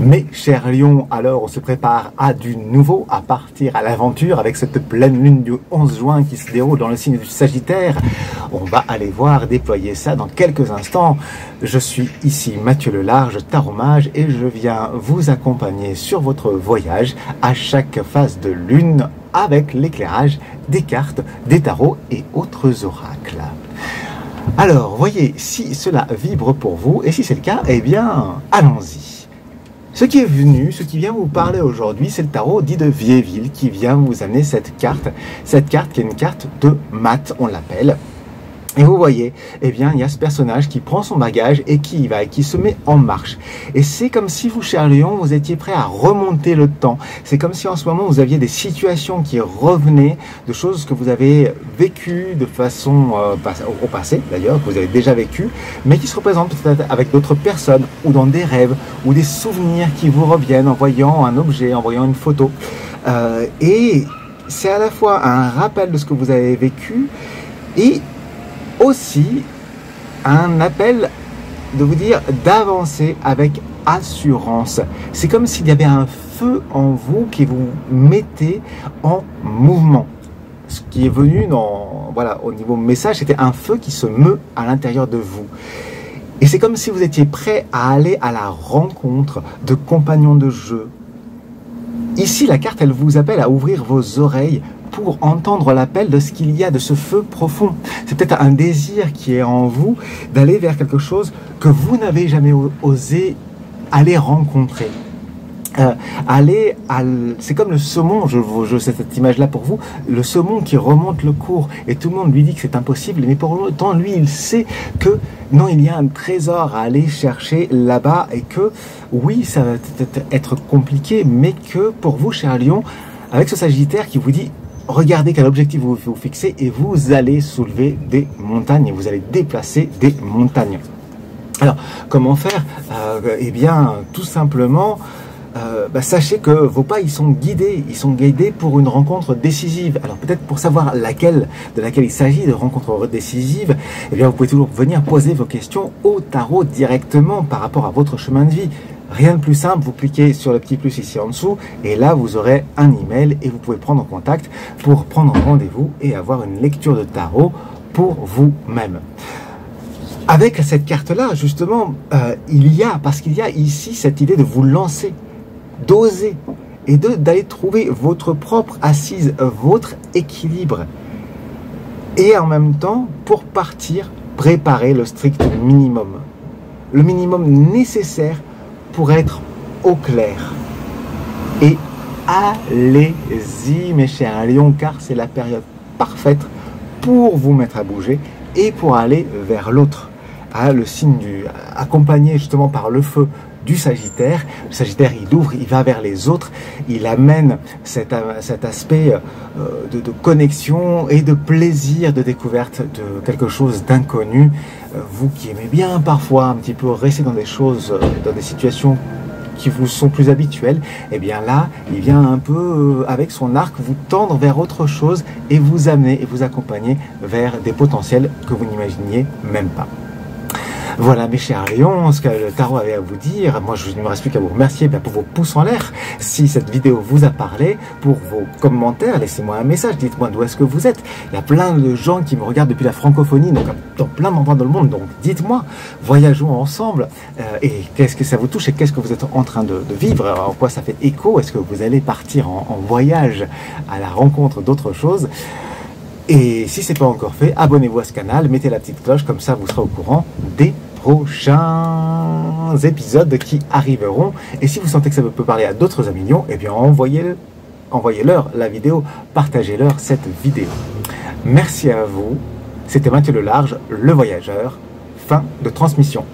Mes chers lions, alors on se prépare à du nouveau, à partir à l'aventure avec cette pleine lune du 11 juin qui se déroule dans le signe du Sagittaire. On va aller voir déployer ça dans quelques instants. Je suis ici Mathieu Le Large, Tarot Mage, et je viens vous accompagner sur votre voyage à chaque phase de lune avec l'éclairage des cartes, des tarots et autres oracles. Alors, voyez si cela vibre pour vous, et si c'est le cas, eh bien, allons-y. Ce qui vient vous parler aujourd'hui, c'est le tarot dit de Vieilleville qui vient vous amener cette carte qui est une carte de mat, on l'appelle. Et vous voyez, eh bien, il y a ce personnage qui prend son bagage et qui y va, et qui se met en marche. Et c'est comme si vous, cher Lion, vous étiez prêt à remonter le temps. C'est comme si en ce moment, vous aviez des situations qui revenaient, de choses que vous avez vécues de façon au passé, d'ailleurs, que vous avez déjà vécues, mais qui se représentent peut-être avec d'autres personnes, ou dans des rêves, ou des souvenirs qui vous reviennent en voyant un objet, en voyant une photo. Et c'est à la fois un rappel de ce que vous avez vécu, et aussi un appel de vous dire d'avancer avec assurance. C'est comme s'il y avait un feu en vous qui vous mettait en mouvement. Ce qui est venu au niveau message, c'était un feu qui se meut à l'intérieur de vous. Et c'est comme si vous étiez prêt à aller à la rencontre de compagnons de jeu. Ici, la carte, elle vous appelle à ouvrir vos oreilles pour entendre l'appel de ce qu'il y a, de ce feu profond. C'est peut-être un désir qui est en vous d'aller vers quelque chose que vous n'avez jamais osé aller rencontrer. C'est comme le saumon, je sais cette image-là pour vous, le saumon qui remonte le cours et tout le monde lui dit que c'est impossible, mais pour autant, lui, il sait que non, il y a un trésor à aller chercher là-bas et que oui, ça va peut-être être compliqué, mais que pour vous, cher Lion, avec ce Sagittaire qui vous dit regardez quel objectif vous vous fixez et vous allez soulever des montagnes et vous allez déplacer des montagnes. Alors, comment faire? Eh bien, tout simplement, sachez que vos pas, ils sont guidés pour une rencontre décisive. Alors, peut-être pour savoir de laquelle il s'agit de rencontre décisive, eh bien, vous pouvez toujours venir poser vos questions au tarot directement par rapport à votre chemin de vie. Rien de plus simple, vous cliquez sur le petit plus ici en dessous et là vous aurez un email et vous pouvez prendre contact pour prendre rendez-vous et avoir une lecture de tarot pour vous-même. Avec cette carte-là, justement, il y a ici cette idée de vous lancer, d'oser et d'aller trouver votre propre assise, votre équilibre. Et en même temps, pour partir, préparer le strict minimum. Le minimum nécessaire pour être au clair. Et allez-y mes chers lions, car c'est la période parfaite pour vous mettre à bouger et pour aller vers l'autre. Le signe accompagné justement par le feu du Sagittaire. Le Sagittaire, il ouvre, il va vers les autres, il amène cet aspect de connexion et de plaisir, de découverte de quelque chose d'inconnu. Vous qui aimez bien parfois un petit peu rester dans des choses, dans des situations qui vous sont plus habituelles, et bien là, il vient un peu avec son arc vous tendre vers autre chose et vous amener et vous accompagner vers des potentiels que vous n'imaginiez même pas. Voilà mes chers lions, ce que le tarot avait à vous dire. Moi, il ne me reste plus qu'à vous remercier pour vos pouces en l'air. Si cette vidéo vous a parlé, pour vos commentaires, laissez-moi un message, dites-moi d'où est-ce que vous êtes. Il y a plein de gens qui me regardent depuis la francophonie, donc dans plein d'endroits dans le monde. Donc dites-moi, voyageons ensemble. Et qu'est-ce que ça vous touche et qu'est-ce que vous êtes en train de vivre? En quoi ça fait écho? Est-ce que vous allez partir en voyage à la rencontre d'autres choses? Et si ce n'est pas encore fait, abonnez-vous à ce canal, mettez la petite cloche, comme ça vous serez au courant des prochains épisodes qui arriveront. Et si vous sentez que ça peut parler à d'autres amis lions, eh bien envoyez-leur la vidéo, partagez-leur cette vidéo. Merci à vous, c'était Mathieu Le Large, le voyageur, fin de transmission.